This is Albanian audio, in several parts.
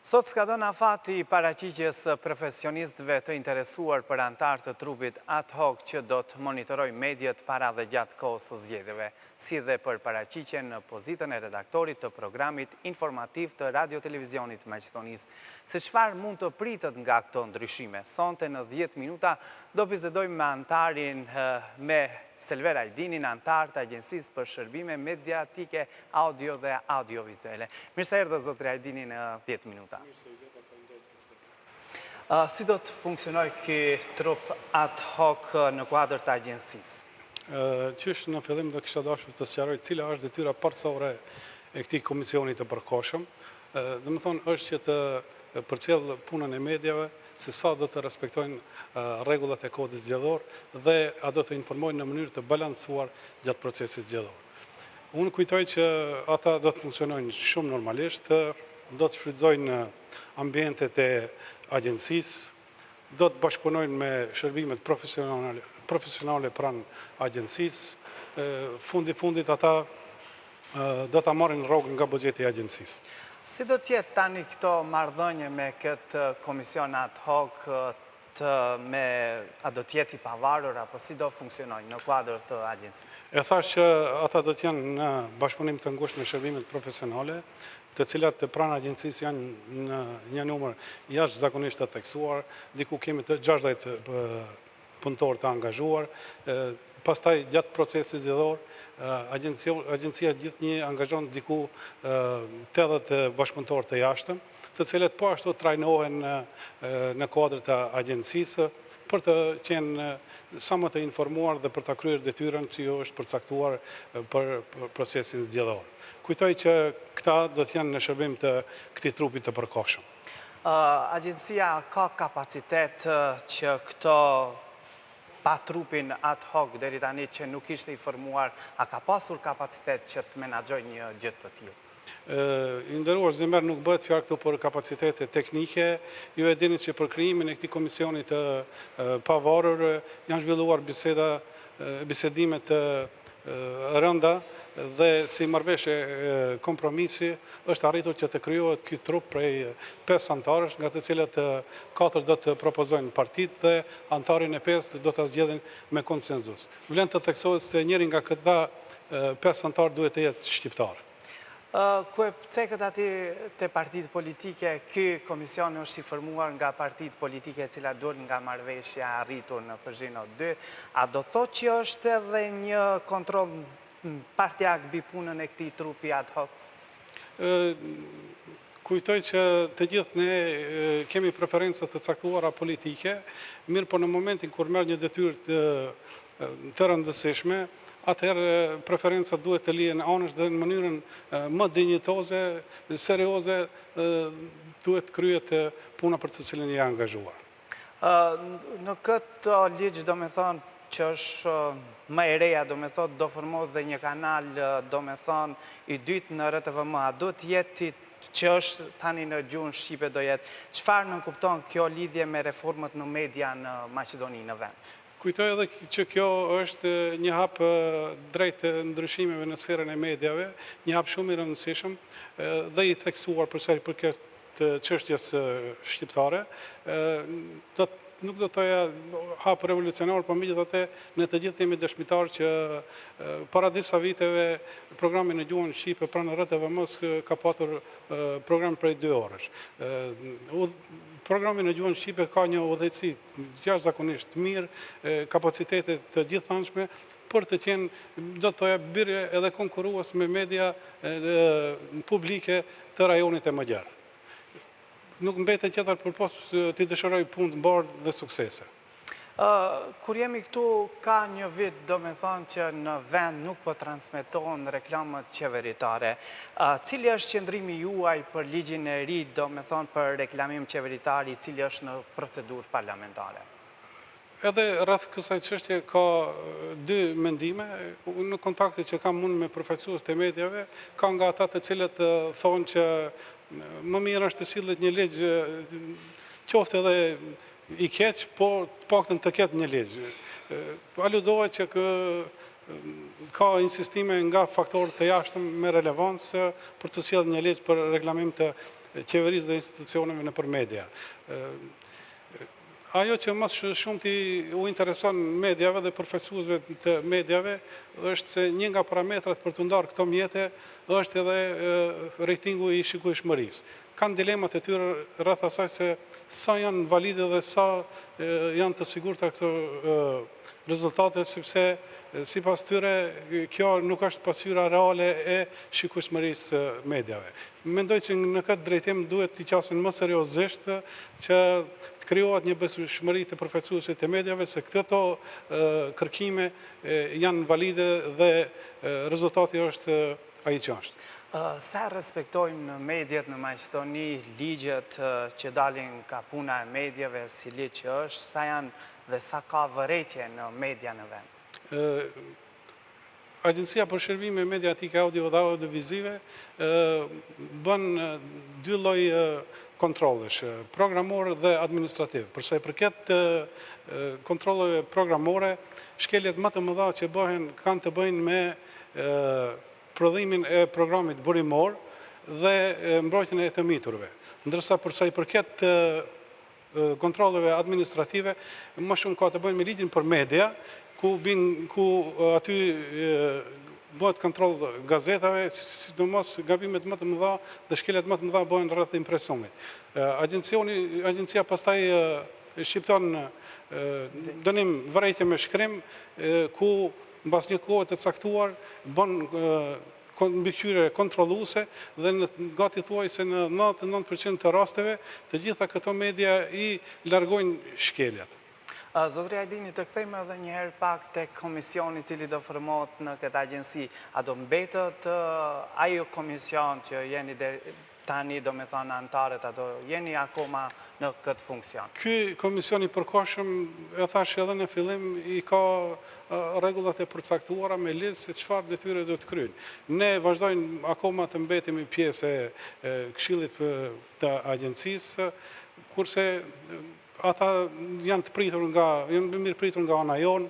Sot s'ka dhënë afati paraqitjes profesionistëve të interesuar për antarë të trupit ad hoc që do të monitoroj mediat para dhe gjatë kohës së zgjedhjeve, si dhe për paraqitjen në pozitën e redaktorit të programit informativ të radio-televizionit Maqedonisë. Se çfarë mund të pritet nga këto ndryshime? Sonte në 10 minuta do bisedojmë me antarin me Selver Ajdinin, antar të Agjencisë për Shërbime Mediatike, Audio dhe Audiovizuale. Mirë se erdhë zotri Ajdini në 10 minuta. Si do të funksionoj ky trup ad hoc në kuadër të agjencisë? Qysh në fillim do kisha dashur të sqaroj cila është detyra parsorë e këtij komisioni të përkohshëm. Domethënë është që të përcjell punën e mediave, se sa do të respektojnë rregullat e kodit zgjedhor dhe a do të informojnë në mënyrë të balancuar gjatë procesit zgjedhor. Unë kujtoj që ata do të funksionojnë shumë normalisht, do të shfrytëzojnë ambientet e agjencisë, do të bashkëpunojnë me shërbimet profesionale pranë agjencisë, fundit ata do ta marrin rrogën nga buxheti i agjencisë. Si do t'jetë tani këto marrëdhënie me këtë komision ad hoc, a do t'jetë i pavarur, apo si do funksionojnë në kuadër të agjencisë? E thash që ata do t'janë në bashkëpunim të ngushtë me shërbimet profesionale, të cilat pranë agjencisë janë në një numër jashtëzakonisht të theksuar, diku kemi të 60 punëtorë të angazhuar. Pastaj gjatë procesit zgjedhor, agjencia gjithnjë angazhon diku 80 bashkëpunëtorë të jashtëm, të cilët po ashtu trajnohen në kuadër të agjencisë për të qenë sa më të informuar dhe për ta kryer detyrën që është përcaktuar për procesin zgjedhor. Kujtoj që këta do të janë në shërbim të këtij trupi të përkohshëm. Agjencia ka kapacitet që këto pa trupin ad hoc deri tani që nuk ishte i formuar, a ka pasur kapacitet që të menaxhojë një gjë të tillë? I nderuar zemër, nuk bëhet fjalë këtu për kapacitete teknike. Ju e dini që për krijimin e këtij komisioni të pavarur janë zhvilluar bisedime të rënda dhe si marrëveshje kompromisi është arritur që të krijohet ky trup prej 5 antarësh, nga të cilët 4 do të propozojnë partitë dhe antarin e 5 do ta zgjedhin me konsenzus. Vlen të theksohet se njëri nga këta 5 antarë duhet të jetë shqiptar. Ku e cekët aty te partitë politike, ky komision është i formuar nga partitë politike e cilat duhet nga marrëveshja arritur në Prizren 2, a do thotë që është edhe një kontroll partjak mbi punën e këtij trupi ad hoc? Kujtoj që të gjithë ne kemi preferenca të caktuara politike, mirë po në momentin kur merr një detyrë të rëndësishme, atëherë preferencat duhet të lihen anësh dhe në mënyrën më dinjitoze, serioze duhet kryhet puna për të cilën je angazhuar. Në këtë ligj do me thonë që është më e reja, do formohet dhe një kanal, i dytë në RTVM, a do të jetë që është tani në gjuhën shqipe do jetë. Çfarë nënkupton kjo lidhje me reformët në media në Maqedoni në vend? Kujtoj edhe që kjo është një hap drejt ndryshimeve në sferën e mediave, një hap shumë i rëndësishëm dhe i theksuar për sa i përket çështjes shqiptare. Nuk do të thoja hap revolucionar, por megjithatë ne të gjithë jemi dëshmitar që para disa viteve programi në gjuhën shqipe pranë RTVM-s ka patur program prej 2 orësh. Programi në gjuhën shqipe ka një udhëheqësi jashtëzakonisht mirë, kapacitete të gjithëanshme për të qenë, do të thoja, birje edhe konkurrues me media publike të rajonit e Mëgjer. Nuk mbetet tjetër përpos t'i dëshiroj punë të mbarë dhe suksese. Kur jemi këtu, ka një vit, do me thonë që në vend nuk po transmetohen reklamët qeveritare. Cili është qëndrimi juaj për ligjin e ri, do me thonë për reklamim qeveritari, cili është në procedurë parlamentare? Edhe rreth kësaj çështje ka 2 mendime. Në kontakte që kam unë me përfaqësues të medjave, ka nga ata të cilët thonë që më mirë është të sillet një ligj, qoftë edhe i keq, por të paktën të ketë një ligj. Aludohet që ka insistime nga faktorët të jashtëm me relevancë për të sjellë një ligj për reklamim të qeverisë dhe institucioneve në për media. Ajo që mas shumë ti u intereson medjave dhe përfaqësuesve të medjave është se një nga parametrat për të ndarë këto mjete është edhe rejtingu i shikueshmërisë. Kanë dilemat e tyre rreth asaj se sa janë valide dhe sa janë të sigurta këto rezultate, sepse sipas tyre kjo nuk është pasqyra reale e shikueshmërisë medjave. Mendoj që në këtë drejtim duhet t'i qasin më seriozisht që krijohet një besueshmëri të përfaqësuesit të medjave se këto kërkime janë valide dhe rezultati është ai që është. Sa respektojnë mediat në Maqedoni ligjet që dalin nga puna e medjave si ligj që është, sa janë dhe sa ka vërejtje në media në vend? Agjencia për shërbime mediatike audio dhe audiovizive bën dy lloj kontrollesh, programor dhe administrativ. Përsa i përket kontrolleve programore, shkeljet më të mëdha që bëhen kanë të bëjnë me prodhimin e programit burimor dhe mbrojtjen e të miturve. Ndërsa përsa i përket kontrolleve administrative, më shumë ka të bëjnë me ligjin për media, ku aty bëhet kontroll gazetave, sidomos gabimet më të mëdha dhe shkeljet më të mëdha bëhen rreth impresumit. Agjencia pastaj shqipton dënim vërejtje me shkrim, ku mbas një kohe të caktuar bën mbikëqyrje kontrolluese dhe gati thuajse në 99% të rasteve të gjitha këto media i largojnë shkeljet. Zotri Ajdini, të kthejmë edhe njëherë pak të komisioni cili do formohet në këtë agjensi. A do mbetët ajo komision që jeni tani, do me thonë antarët, a do jeni akoma në këtë funksion? Ky komisioni përkohshëm, e thash edhe në fillim, i ka rregullat e përcaktuara me lidhje se çfarë detyre do të kryejnë. Ne vazhdojmë akoma të mbetemi pjesë e këshillit të agjencisë, kurse ata janë mirë pritur nga ana jonë,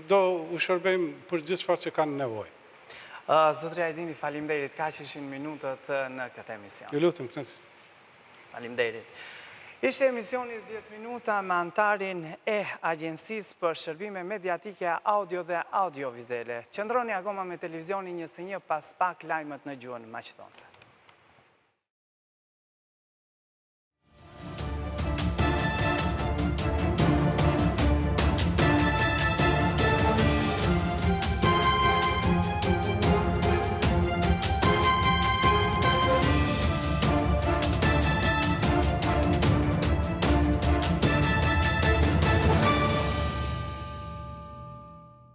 do u shërbejmë për gjithë çfarë që kanë nevojë. Zotri Ajdini, faleminderit, kaq ishin minutët në këtë emision. Ju lutem, Knes. Faleminderit. Ishte emisioni 10 minuta me antarin e Agjensisë për Shërbime Mediatike Audio dhe Audiovizuale. Qëndroni akoma me televizionin 21 pas pak lajmet në gjuhën maqedonse.